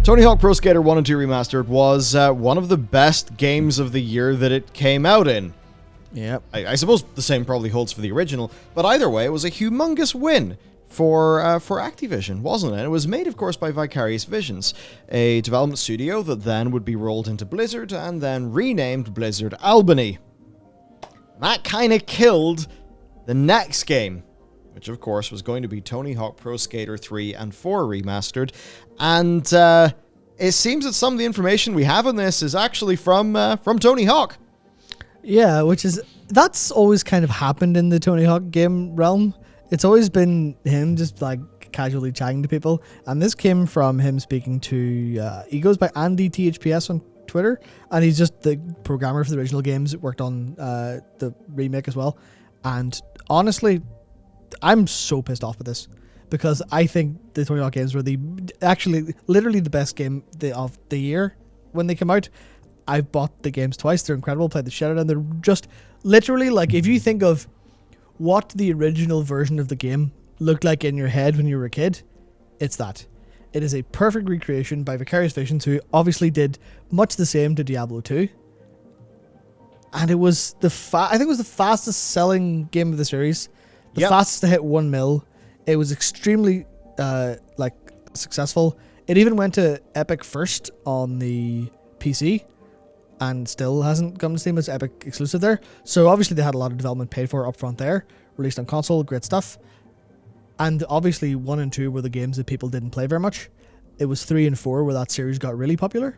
Tony Hawk Pro Skater 1 and 2 Remastered was one of the best games of the year that it came out in. Yep. I suppose the same probably holds for the original, but either way, it was a humongous win for Activision, wasn't it? It was made, of course, by Vicarious Visions, a development studio that then would be rolled into Blizzard and then renamed Blizzard Albany. That kind of killed the next game, which, of course, was going to be Tony Hawk Pro Skater 3 and 4 Remastered, and it seems that some of the information we have on this is actually from Tony Hawk. Yeah, that's always kind of happened in the Tony Hawk game realm. It's always been him just like casually chatting to people, and this came from him speaking to he goes by Andy THPS on Twitter, and he's just the programmer for the original games. Worked on the remake as well, and honestly, I'm so pissed off with this because I think the Tony Hawk games were literally the best game of the year when they came out. I've bought the games twice. They're incredible. Played the shit out of them. They're just literally like, if you think of what the original version of the game looked like in your head when you were a kid, it's that. It is a perfect recreation by Vicarious Visions, who obviously did much the same to Diablo 2. And it was I think it was the fastest selling game of the series. The fastest to hit 1 mil. It was extremely successful. It even went to Epic first on the PC, and still hasn't come to Steam. It's Epic exclusive there. So obviously they had a lot of development paid for up front there. Released on console, great stuff. And obviously 1 and 2 were the games that people didn't play very much. It was 3 and 4 where that series got really popular.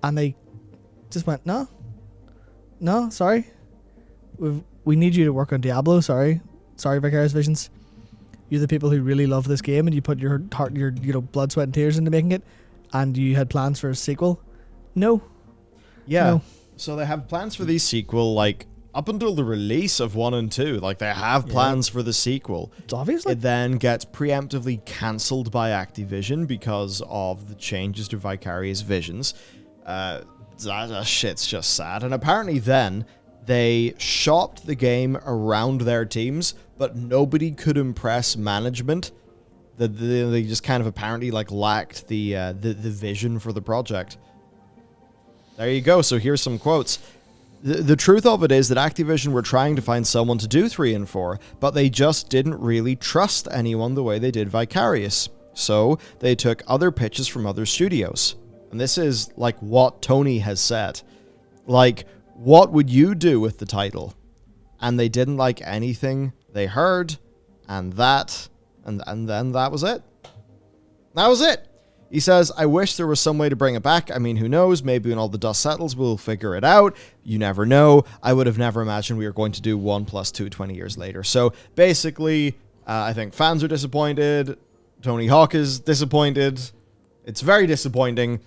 And they just went, no, sorry. We need you to work on Diablo, sorry. Sorry, Vicarious Visions. You're the people who really love this game, and you put your heart, your blood, sweat, and tears into making it, and you had plans for a sequel. No. Yeah. No. So they have plans for the sequel, like, up until the release of 1 and 2. Like, they have plans for the sequel. It's obviously. It then gets preemptively cancelled by Activision because of the changes to Vicarious Visions. That shit's just sad. And apparently then, they shopped the game around their teams, but nobody could impress management. They just kind of apparently lacked the vision for the project. There you go. So here's some quotes. The truth of it is that Activision were trying to find someone to do 3 and 4, but they just didn't really trust anyone the way they did Vicarious. So they took other pitches from other studios. And this is what Tony has said. What would you do with the title? And they didn't like anything they heard, and then that was it. That was it. He says, I wish there was some way to bring it back. I mean, who knows? Maybe when all the dust settles, we'll figure it out. You never know. I would have never imagined we were going to do 1 + 2 20 years later. So basically, I think fans are disappointed. Tony Hawk is disappointed. It's very disappointing.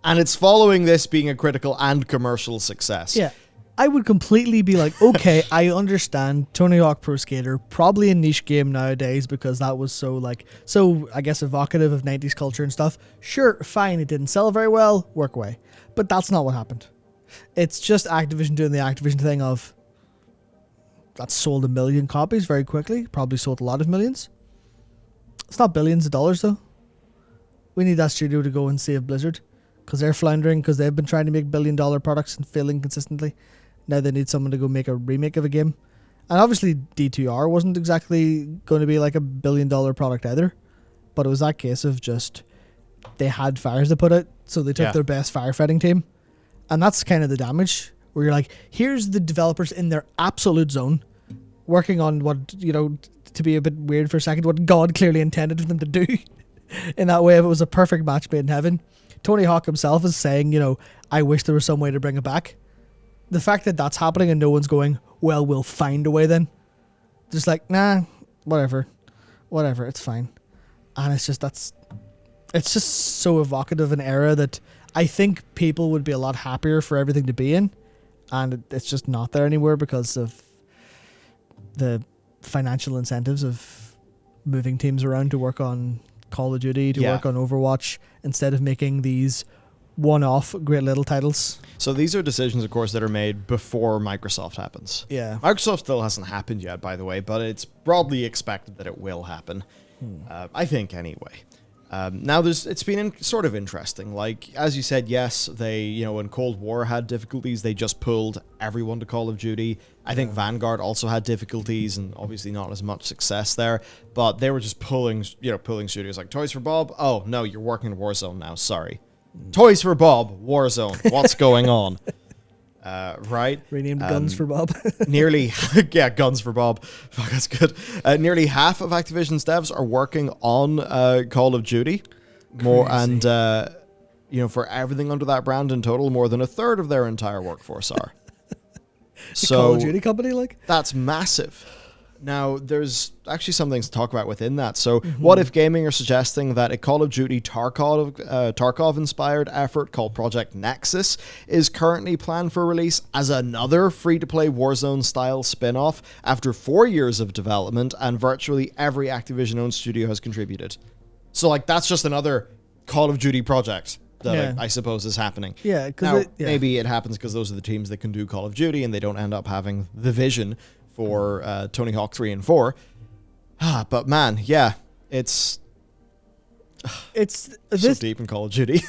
And it's following this being a critical and commercial success. Yeah. I would completely be like, okay, I understand Tony Hawk Pro Skater, probably a niche game nowadays because that was so I guess evocative of 90s culture and stuff. Sure, fine, it didn't sell very well, work away. But that's not what happened. It's just Activision doing the Activision thing of, that sold 1 million copies very quickly, probably sold a lot of millions. It's not billions of dollars though. We need that studio to go and save Blizzard because they're floundering because they've been trying to make $1 billion products and failing consistently. Now they need someone to go make a remake of a game. And obviously D2R wasn't exactly going to be like $1 billion product either. But it was that case of just, they had fires to put out, so they took their best firefighting team. And that's kind of the damage, where you're like, here's the developers in their absolute zone, working on what, to be a bit weird for a second, what God clearly intended for them to do. In that way, if it was a perfect match made in heaven. Tony Hawk himself is saying, I wish there was some way to bring it back. The fact that that's happening and no one's going, well, we'll find a way then. Just like, nah, whatever, it's fine. And it's just so evocative an era that I think people would be a lot happier for everything to be in. And it's just not there anymore because of the financial incentives of moving teams around to work on Call of Duty, to work on Overwatch, instead of making these one-off great little titles. So these are decisions, of course, that are made before Microsoft happens. Yeah. Microsoft still hasn't happened yet, by the way, but it's broadly expected that it will happen. I think, anyway. Now, it's been sort of interesting. Like, as you said, yes, they, when Cold War had difficulties, they just pulled everyone to Call of Duty. I think Vanguard also had difficulties, and obviously not as much success there. But they were just pulling studios like Toys for Bob. Oh, no, you're working in Warzone now. Sorry. Toys for Bob, Warzone. What's going on? Right? Renamed Guns for Bob. Nearly, Guns for Bob. Fuck, that's good. Nearly half of Activision's devs are working on Call of Duty. More and for everything under that brand in total, more than a third of their entire workforce are. So Call of Duty company, like? That's massive. Now, there's actually some things to talk about within that. So, What If Gaming are suggesting that a Call of Duty Tarkov-inspired effort called Project Nexus is currently planned for release as another free-to-play Warzone-style spin-off after 4 years of development, and virtually every Activision-owned studio has contributed. So, that's just another Call of Duty project that I suppose is happening. Yeah, because maybe it happens because those are the teams that can do Call of Duty, and they don't end up having the vision for Tony Hawk 3 and 4. But man, it's so deep in Call of Duty.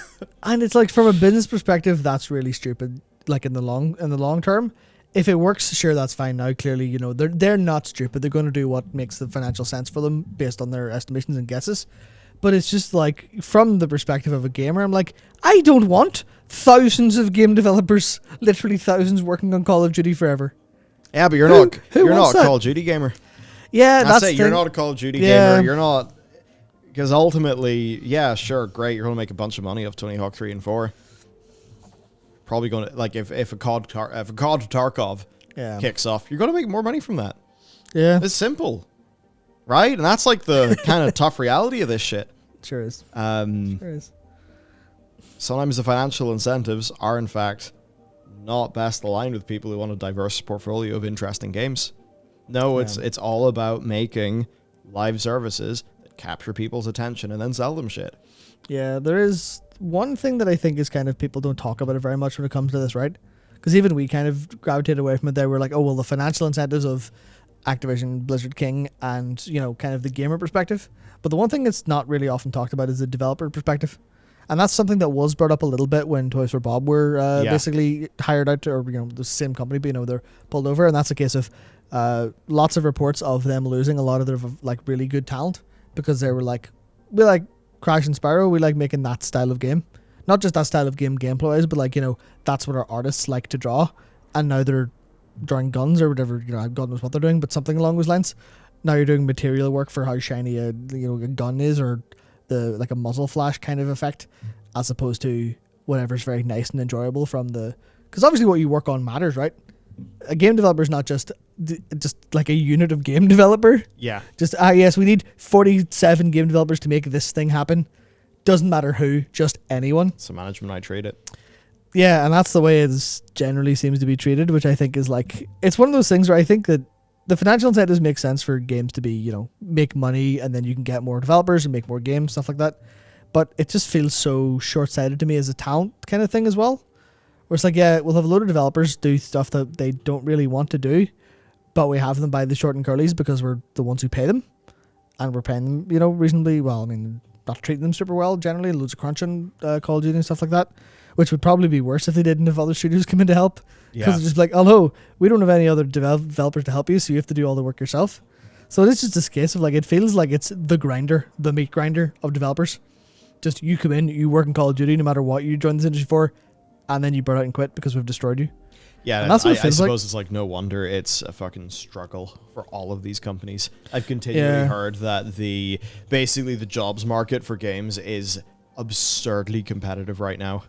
And it's like, from a business perspective, that's really stupid. Like in the long term, if it works, sure, that's fine. Now, clearly, they're not stupid. They're going to do what makes the financial sense for them based on their estimations and guesses. But it's just like, from the perspective of a gamer, I'm like, I don't want thousands of game developers, literally thousands, working on Call of Duty forever. Yeah, but you're not a Call of Duty gamer. Yeah, that's it. You're not a Call of Duty gamer. You're not, because ultimately, sure, great, you're going to make a bunch of money off Tony Hawk 3 and 4. Probably going to, like, if a COD Tarkov kicks off, you're going to make more money from that. Yeah, it's simple, right? And that's like the kind of tough reality of this shit. Sure is. Sure is. Sometimes the financial incentives are, in fact, not best aligned with people who want a diverse portfolio of interesting games. No, it's all about making live services that capture people's attention and then sell them shit. Yeah, there is one thing that I think is kind of, people don't talk about it very much when it comes to this, right? Because even we kind of gravitated away from it there. We're like, oh, well, the financial incentives of Activision, Blizzard King, and, kind of the gamer perspective. But the one thing that's not really often talked about is the developer perspective. And that's something that was brought up a little bit when Toys for Bob were basically hired out, or the same company, but they're pulled over. And that's a case of lots of reports of them losing a lot of their really good talent, because they were like, we like Crash and Spyro, we like making that style of game, not just that style of game gameplay, but that's what our artists like to draw. And now they're drawing guns or whatever. God knows what they're doing, but something along those lines. Now you're doing material work for how shiny a gun is, or a muzzle flash kind of effect, as opposed to whatever's very nice and enjoyable from the, because obviously what you work on matters, right? A game developer is not just like a unit of game developer. Yeah. Just, yes, we need 47 game developers to make this thing happen. Doesn't matter who, just anyone. So management, I treat it. Yeah, and that's the way it generally seems to be treated, which I think is it's one of those things where I think that the financial incentives make sense for games to be, make money, and then you can get more developers and make more games, stuff like that. But it just feels so short-sighted to me as a talent kind of thing as well. Where it's like, we'll have a load of developers do stuff that they don't really want to do, but we have them by the short and curlies because we're the ones who pay them. And we're paying them, reasonably well. I mean, not treating them super well, generally. Loads of crunch on Call of Duty and stuff like that. Which would probably be worse if they didn't have other studios come in to help. Because it's just like, oh no, we don't have any other developers to help you, so you have to do all the work yourself. So it's just this case of it feels like it's the meat grinder of developers. Just you come in, you work in Call of Duty no matter what you join this industry for, and then you burn out and quit because we've destroyed you. Yeah, and that's what I suppose it's like, no wonder it's a fucking struggle for all of these companies. I've continually heard that basically the jobs market for games is absurdly competitive right now.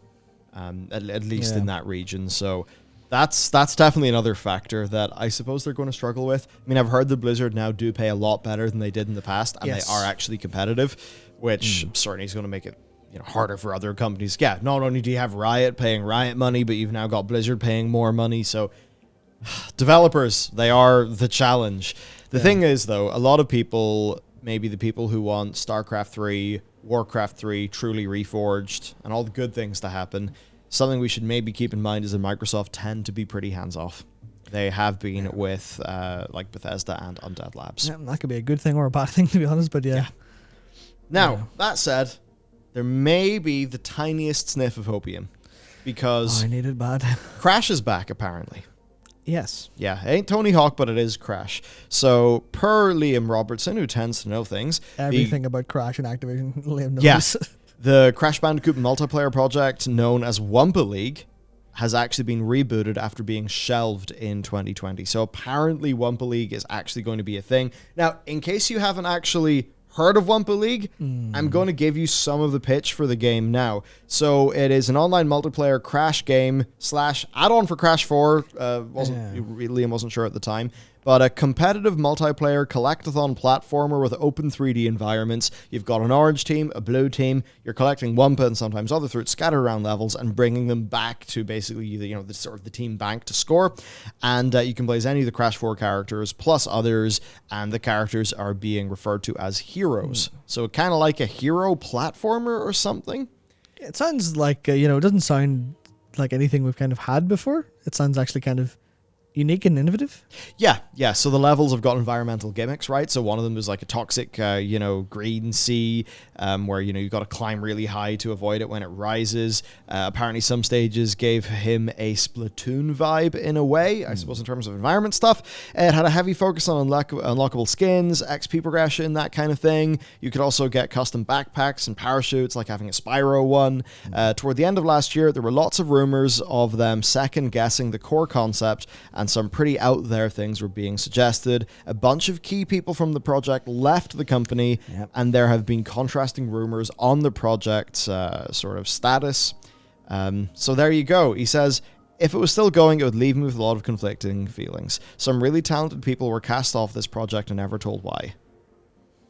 At least in that region. So that's definitely another factor that I suppose they're going to struggle with. I mean, I've heard that Blizzard now do pay a lot better than they did in the past, and they are actually competitive, which certainly is going to make it harder for other companies. Yeah, not only do you have Riot paying Riot money, but you've now got Blizzard paying more money. So developers, they are the challenge. The thing is, though, a lot of people, maybe the people who want StarCraft 3, Warcraft 3 truly reforged, and all the good things to happen, something we should maybe keep in mind is that Microsoft tend to be pretty hands-off. They have been with Bethesda and Undead Labs. Yeah, that could be a good thing or a bad thing, to be honest, but yeah. Now, that said, there may be the tiniest sniff of hopium. Because I need it bad. Crash is back, apparently. Yes. Yeah, it ain't Tony Hawk, but it is Crash. So, per Liam Robertson, who tends to know things... Everything about Crash and Activision, Liam knows. Yeah, the Crash Bandicoot multiplayer project, known as Wumpa League, has actually been rebooted after being shelved in 2020. So, apparently, Wumpa League is actually going to be a thing. Now, in case you haven't actually heard of Wumpa League, I'm going to give you some of the pitch for the game now. So it is an online multiplayer Crash game / add-on for Crash 4. Liam wasn't sure at the time. But a competitive multiplayer collectathon platformer with open 3D environments. You've got an orange team, a blue team. You're collecting Wumpa and sometimes other fruits scattered around levels and bringing them back to basically the team bank to score. And you can play as any of the Crash 4 characters plus others, and the characters are being referred to as heroes. So kind of like a hero platformer or something. It sounds like it doesn't sound like anything we've kind of had before. It sounds actually kind of unique and innovative. Yeah. So the levels have got environmental gimmicks, right? So one of them is like a toxic, green sea, where, you've got to climb really high to avoid it when it rises. Apparently some stages gave him a Splatoon vibe in a way, I suppose, in terms of environment stuff. It had a heavy focus on unlockable skins, XP progression, that kind of thing. You could also get custom backpacks and parachutes, like having a Spyro one. Toward the end of last year, there were lots of rumors of them second-guessing the core concept, and some pretty out-there things were being suggested. A bunch of key people from the project left the company, and there have been contrasting rumors on the project's sort of status. So there you go. He says, if it was still going, it would leave me with a lot of conflicting feelings. Some really talented people were cast off this project and never told why.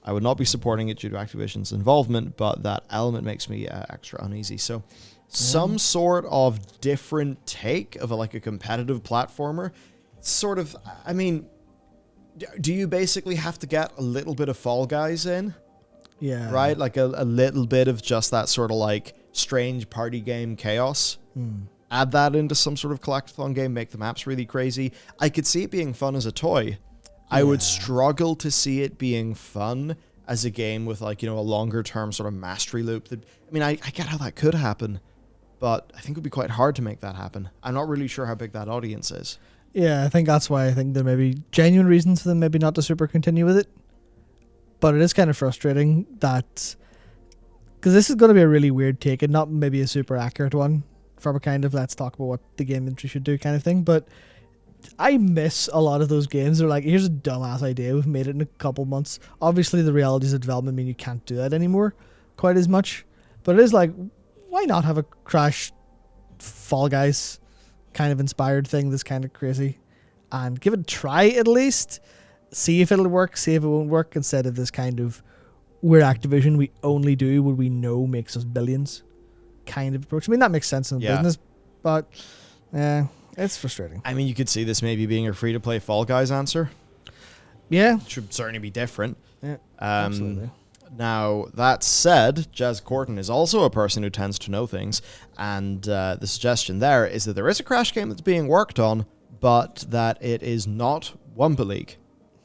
I would not be supporting it due to Activision's involvement, but that element makes me extra uneasy. So some sort of different take of a competitive platformer. Sort of, I mean, do you basically have to get a little bit of Fall Guys in? Yeah. Right? Like a little bit of just that sort of strange party game chaos. Add that into some sort of collectathon game, make the maps really crazy. I could see it being fun as a toy. I would struggle to see it being fun as a game with a longer term sort of mastery loop. I get how that could happen, but I think it would be quite hard to make that happen. I'm not really sure how big that audience is. Yeah, I think that's why I think there may be genuine reasons for them maybe not to super continue with it. But it is kind of frustrating that, because this is going to be a really weird take and not maybe a super accurate one from a kind of let's talk about what the game industry should do kind of thing. But I miss a lot of those games. They're like, here's a dumbass idea. We've made it in a couple months. Obviously, the realities of development mean you can't do that anymore quite as much. But it is like, why not have a Crash Fall Guys kind of inspired thing that's kind of crazy and give it a try at least? See if it'll work, see if it won't work, instead of this kind of we're Activision, we only do what we know makes us billions kind of approach. I mean, that makes sense in business, but yeah, it's frustrating. I mean, you could see this maybe being a free-to-play Fall Guys answer. Yeah. Should certainly be different. Yeah, absolutely. Now, that said, Jez Corton is also a person who tends to know things, and the suggestion there is that there is a Crash game that's being worked on, but that it is not Wumpa League.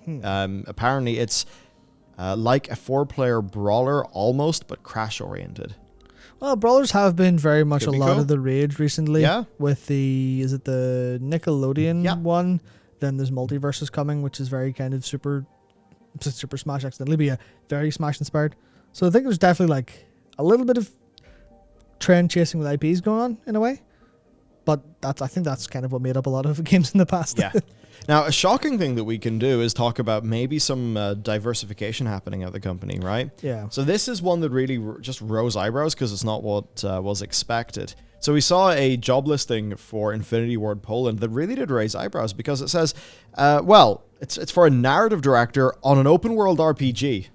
Apparently, it's like a 4-player brawler almost, but Crash-oriented. Well, brawlers have been very much Could a be lot cool. of the rage recently. Yeah. With is it the Nickelodeon one? Then there's Multiverses coming, which is very kind of Super Smash accidentally be a very Smash inspired. So I think there's definitely a little bit of trend chasing with IPs going on in a way. But I think that's kind of what made up a lot of games in the past. Yeah. Now, a shocking thing that we can do is talk about maybe some diversification happening at the company, right? Yeah. So this is one that really just rose eyebrows because it's not what was expected. So we saw a job listing for Infinity Ward Poland that really did raise eyebrows because it says, it's for a narrative director on an open world RPG.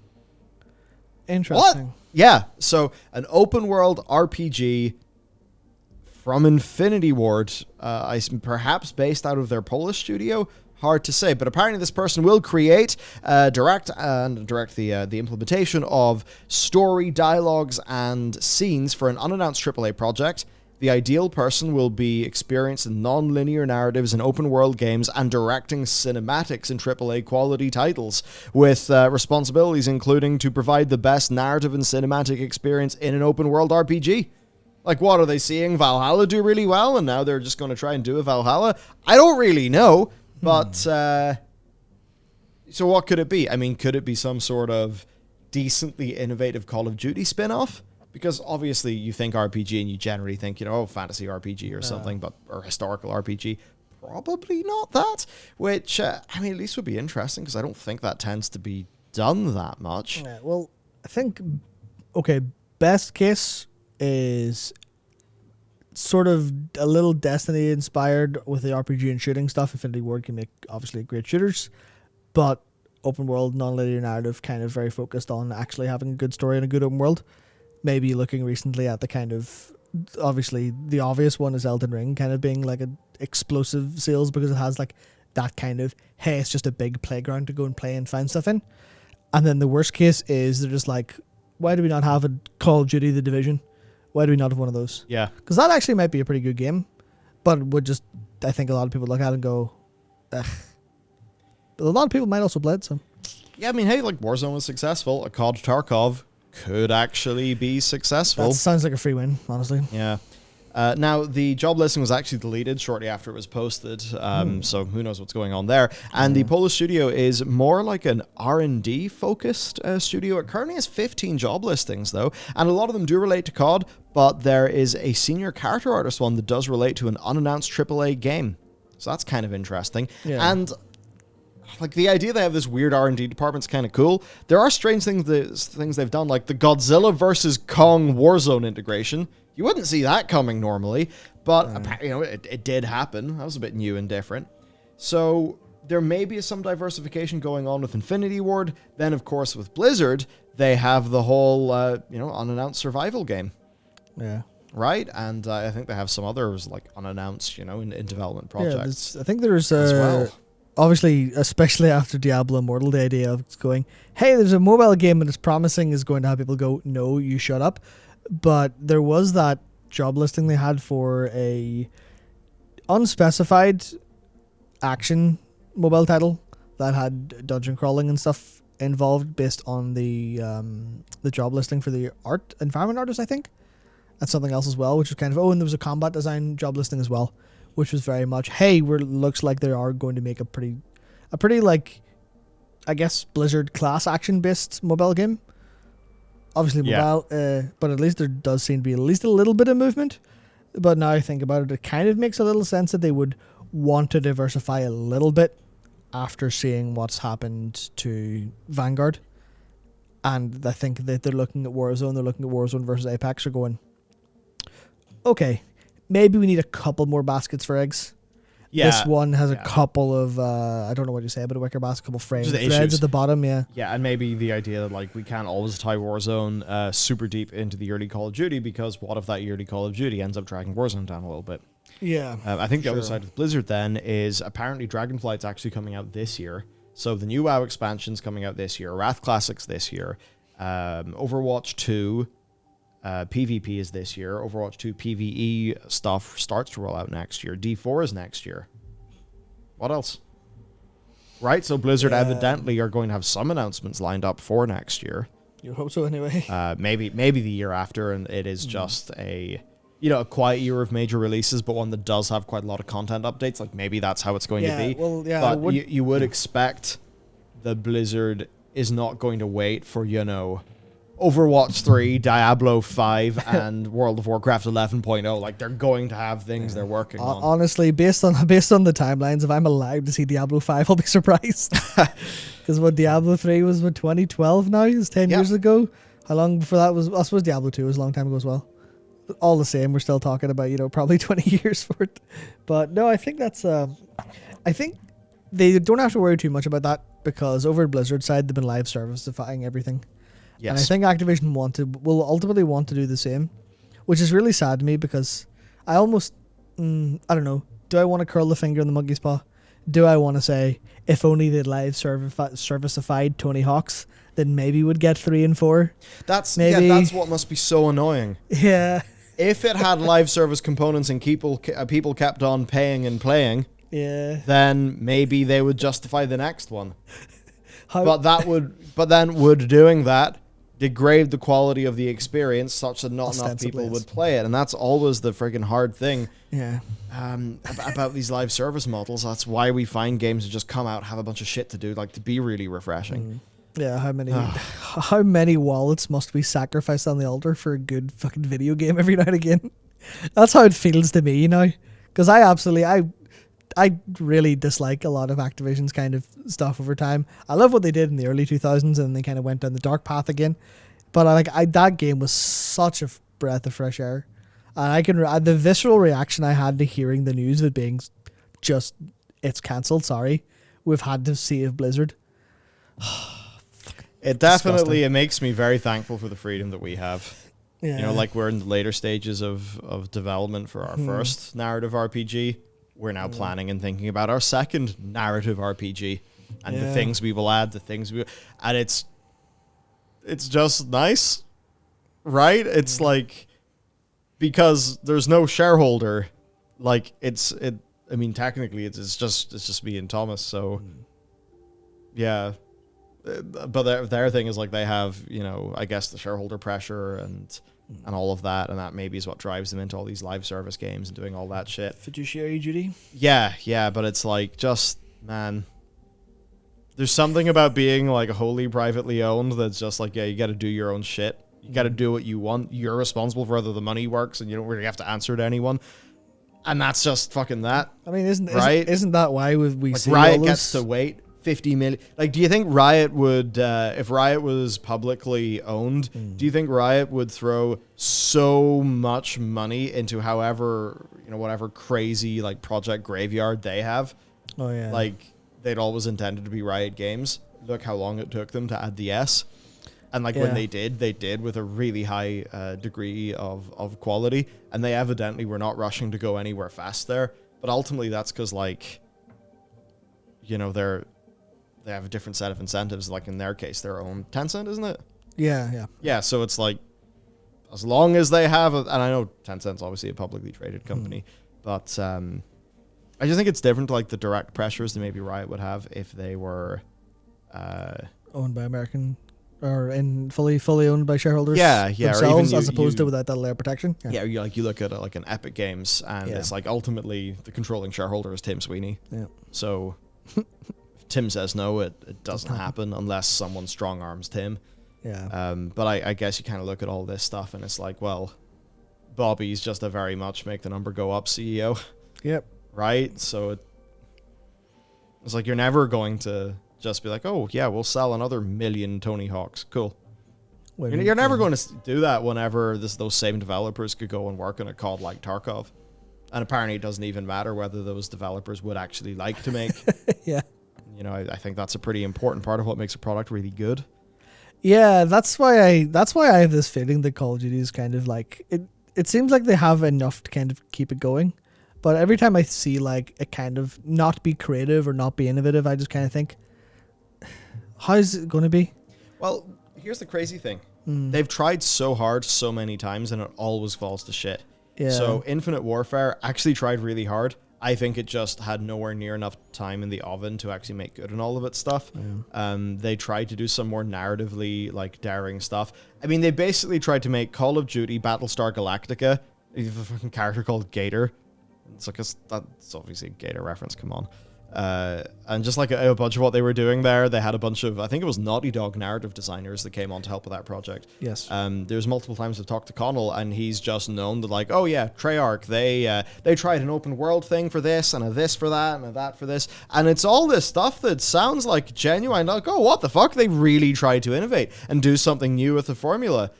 Interesting. What? Yeah. So an open world RPG from Infinity Ward, perhaps based out of their Polish studio. Hard to say, but apparently this person will create, direct the implementation of story, dialogues, and scenes for an unannounced AAA project. The ideal person will be experienced in non-linear narratives in open-world games and directing cinematics in AAA quality titles, with responsibilities including to provide the best narrative and cinematic experience in an open-world RPG. Like, what are they seeing Valhalla do really well, and now they're just going to try and do a Valhalla? I don't really know, but so what could it be? I mean, could it be some sort of decently innovative Call of Duty spin-off? Because obviously you think RPG and you generally think, fantasy RPG or something, or historical RPG. Probably not that, which, at least would be interesting, because I don't think that tends to be done that much. Yeah, well, I think, best case is sort of a little Destiny inspired with the RPG and shooting stuff. Infinity Ward can make, obviously, great shooters, but open world, non-linear narrative, kind of very focused on actually having a good story and a good open world. Maybe looking recently at the kind of, obviously the obvious one is Elden Ring kind of being like an explosive sales because it has like that kind of, hey, it's just a big playground to go and play and find stuff in. And then the worst case is they're just like, why do we not have a Call of Duty The Division? Why do we not have one of those? Yeah. Because that actually might be a pretty good game, but would just, I think a lot of people look at it and go, ugh. But a lot of people might also play it, so. Yeah, hey, like Warzone was successful. A COD Tarkov could actually be successful. That sounds like a free win, honestly. Yeah. Now, the job listing was actually deleted shortly after it was posted, so who knows what's going on there. And the Polish studio is more like an R&D focused studio. It currently has 15 job listings, though, and a lot of them do relate to COD, but there is a senior character artist one that does relate to an unannounced AAA game. So that's kind of interesting. Yeah. And like the idea they have this weird R&D department's kind of cool. There are strange things they've done, like the Godzilla versus Kong Warzone integration. You wouldn't see that coming normally, but it did happen. That was a bit new and different. So there may be some diversification going on with Infinity Ward. Then, of course, with Blizzard, they have the whole unannounced survival game. Yeah. Right? And I think they have some others like unannounced, in development projects. Yeah, I think there's as well. Obviously, especially after Diablo Immortal, the idea of going, hey, there's a mobile game and it's promising is going to have people go, no, you shut up. But there was that job listing they had for a unspecified action mobile title that had dungeon crawling and stuff involved based on the job listing for the environment artist, I think. And something else as well, which was kind of, and there was a combat design job listing as well, which was very much, hey, looks like they are going to make a pretty like, I guess, Blizzard class action-based mobile game. Obviously mobile, but at least there does seem to be at least a little bit of movement. But now I think about it, it kind of makes a little sense that they would want to diversify a little bit after seeing what's happened to Vanguard. And I think that they're looking at Warzone versus Apex, are going, okay, maybe we need a couple more baskets for eggs. Yeah, this one has a couple of, I don't know what you say about a wicker basket, a couple frame threads at the bottom, yeah. Yeah, and maybe the idea that like we can't always tie Warzone super deep into the early Call of Duty, because what if that early Call of Duty ends up dragging Warzone down a little bit? Yeah. I think the other side of Blizzard then is apparently Dragonflight's actually coming out this year. So the new WoW expansion's coming out this year, Wrath Classics this year, Overwatch 2... PvP is this year. Overwatch 2 PvE stuff starts to roll out next year. D4 is next year. What else? Right, so Blizzard evidently are going to have some announcements lined up for next year. You hope so anyway. Maybe the year after, and it is just a quiet year of major releases, but one that does have quite a lot of content updates. Like maybe that's how it's going to be. Well, yeah, but you would expect the Blizzard is not going to wait for, Overwatch 3, Diablo 5, and World of Warcraft 11.0. Like, they're going to have things they're working on. Honestly, based on the timelines, if I'm allowed to see Diablo 5, I'll be surprised. Because Diablo 3 was, 2012 now? It's 10 years ago. How long before that was? I suppose Diablo 2 was a long time ago as well. All the same, we're still talking about, probably 20 years for it. But no, I think that's... I think they don't have to worry too much about that, because over at Blizzard side, they've been live servicifying everything. Yes. And I think Activision will ultimately want to do the same, which is really sad to me, because I almost, I don't know, do I want to curl the finger in the monkey's paw? Do I want to say, if only they'd live servicified Tony Hawk's, then maybe we'd get 3 and 4? That's maybe. Yeah, that's what must be so annoying. Yeah. if it had live service components and people kept on paying and playing, Yeah. then maybe they would justify the next one. But then would doing that degrade the quality of the experience such that not enough people would play it? And that's always the friggin' hard thing. Yeah. About these live service models. That's why we find games that just come out, have a bunch of shit to do, like to be really refreshing. Yeah, how many wallets must we sacrifice on the altar for a good fucking video game every now and again? That's how it feels to me, you know? Because I really dislike a lot of Activision's kind of stuff over time. I love what they did in the early 2000s, and they kind of went down the dark path again. But that game was such a breath of fresh air. And the visceral reaction I had to hearing the news of it being just, it's cancelled, sorry, we've had to save Blizzard. It makes me very thankful for the freedom that we have. Yeah. You know, like we're in the later stages of development for our first narrative RPG. We're now planning and thinking about our second narrative RPG and the things we will add, and it's just nice, right? It's like, because there's no shareholder, like I mean, technically it's just me and Thomas. So yeah, but their thing is like they have, you know, I guess the shareholder pressure and all of that, and that maybe is what drives them into all these live service games and doing all that shit. Fiduciary duty. Yeah, but it's like, just, man, there's something about being like wholly privately owned that's just like, yeah, you got to do your own shit. You got to do what you want. You're responsible for whether the money works, and you don't really have to answer to anyone. And that's just fucking that. I mean, isn't that why we like see Riot gets to wait 50 million? Like, do you think Riot would, if Riot was publicly owned, do you think Riot would throw so much money into whatever crazy like project graveyard they have? Oh yeah. Like, they'd always intended to be Riot Games. Look how long it took them to add the S. And like when they did with a really high degree of quality, and they evidently were not rushing to go anywhere fast there. But ultimately, that's because, like, you know, they have a different set of incentives. Like in their case, their own Tencent, isn't it? Yeah. So it's like, as long as they have, and I know Tencent's obviously a publicly traded company, but I just think it's different to like the direct pressures that maybe Riot would have if they were owned by American. Or fully owned by shareholders themselves, or even as opposed to without that layer of protection. Yeah, you look at like an Epic Games, and it's like ultimately the controlling shareholder is Tim Sweeney. Yeah. So if Tim says no, it doesn't happen unless someone strong arms Tim. Yeah. But I guess you kind of look at all this stuff, and it's like, well, Bobby's just a very much make the number go up CEO. Yep. Right. So it's like you're never going to just be like, oh, yeah, we'll sell another 1 million Tony Hawks. Cool. You're never going to do that whenever those same developers could go and work on a COD like Tarkov. And apparently it doesn't even matter whether those developers would actually like to make. Yeah. You know, I think that's a pretty important part of what makes a product really good. Yeah, that's why I have this feeling that Call of Duty is kind of like, it seems like they have enough to kind of keep it going. But every time I see like a kind of not be creative or not be innovative, I just kind of think, how's it going to be? Well, here's the crazy thing. They've tried so hard so many times, and it always falls to shit. Yeah. So Infinite Warfare actually tried really hard. I think it just had nowhere near enough time in the oven to actually make good on all of its stuff. Yeah. They tried to do some more narratively like daring stuff. I mean, they basically tried to make Call of Duty Battlestar Galactica. You have a fucking character called Gator. It's like that's obviously a Gator reference. Come on. And just like a bunch of what they were doing there, they had a bunch of, I think it was Naughty Dog narrative designers that came on to help with that project. Yes. There's multiple times I've talked to Connell, and he's just known that like, oh yeah, Treyarch, they tried an open world thing for this, and a this for that, and a that for this, and it's all this stuff that sounds like genuine, like, oh, what the fuck? They really tried to innovate and do something new with the formula.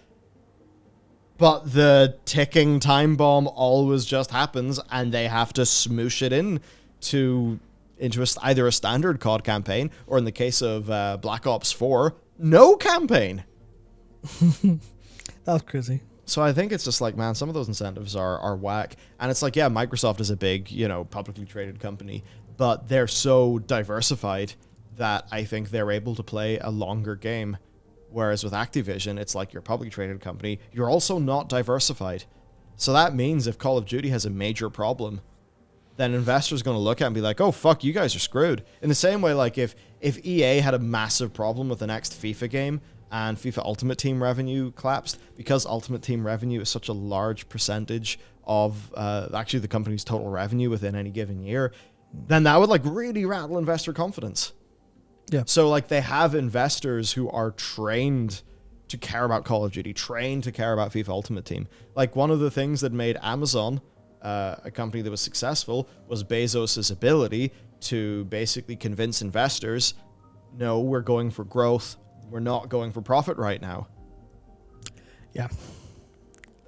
But the ticking time bomb always just happens, and they have to smoosh it into either a standard COD campaign, or in the case of Black Ops 4, no campaign. That's crazy. So I think it's just like, man, some of those incentives are whack. And it's like, yeah, Microsoft is a big, publicly traded company, but they're so diversified that I think they're able to play a longer game. Whereas with Activision, it's like you're a publicly traded company. You're also not diversified. So that means if Call of Duty has a major problem, then investors are going to look at it and be like, oh, fuck, you guys are screwed. In the same way, like if EA had a massive problem with the next FIFA game and FIFA Ultimate Team revenue collapsed, because Ultimate Team revenue is such a large percentage of actually the company's total revenue within any given year, then that would like really rattle investor confidence. Yeah. So like they have investors who are trained to care about Call of Duty, trained to care about FIFA Ultimate Team. Like one of the things that made Amazon a company that was successful was Bezos' ability to basically convince investors, no, we're going for growth. We're not going for profit right now. Yeah.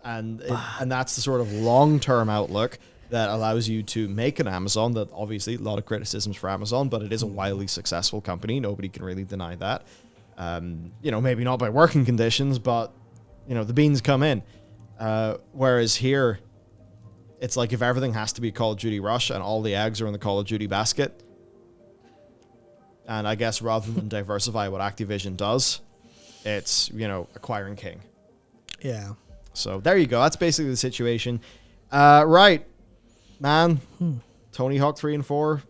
And that's the sort of long-term outlook that allows you to make an Amazon that obviously a lot of criticisms for Amazon, but it is a wildly successful company. Nobody can really deny that. Maybe not by working conditions, but, the beans come in. Whereas here, it's like if everything has to be Call of Duty Rush and all the eggs are in the Call of Duty basket, and I guess rather than diversify what Activision does, it's, acquiring King. Yeah. So there you go. That's basically the situation. Right, man. Tony Hawk 3 and 4,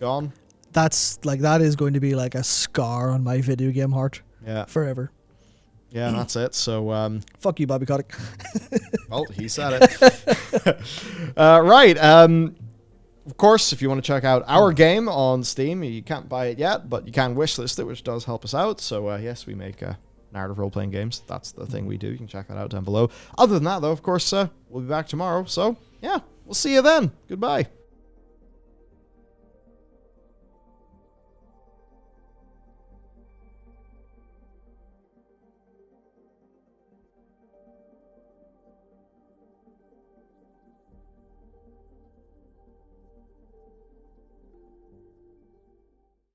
gone. That is going to be like a scar on my video game heart. Yeah. Forever. Yeah, that's it. So, fuck you, Bobby Kotick. well, he said it. Right. Of course, if you want to check out our game on Steam, you can't buy it yet, but you can wishlist it, which does help us out. So, yes, we make narrative role-playing games. That's the thing we do. You can check that out down below. Other than that, though, of course, we'll be back tomorrow. So, yeah, we'll see you then. Goodbye.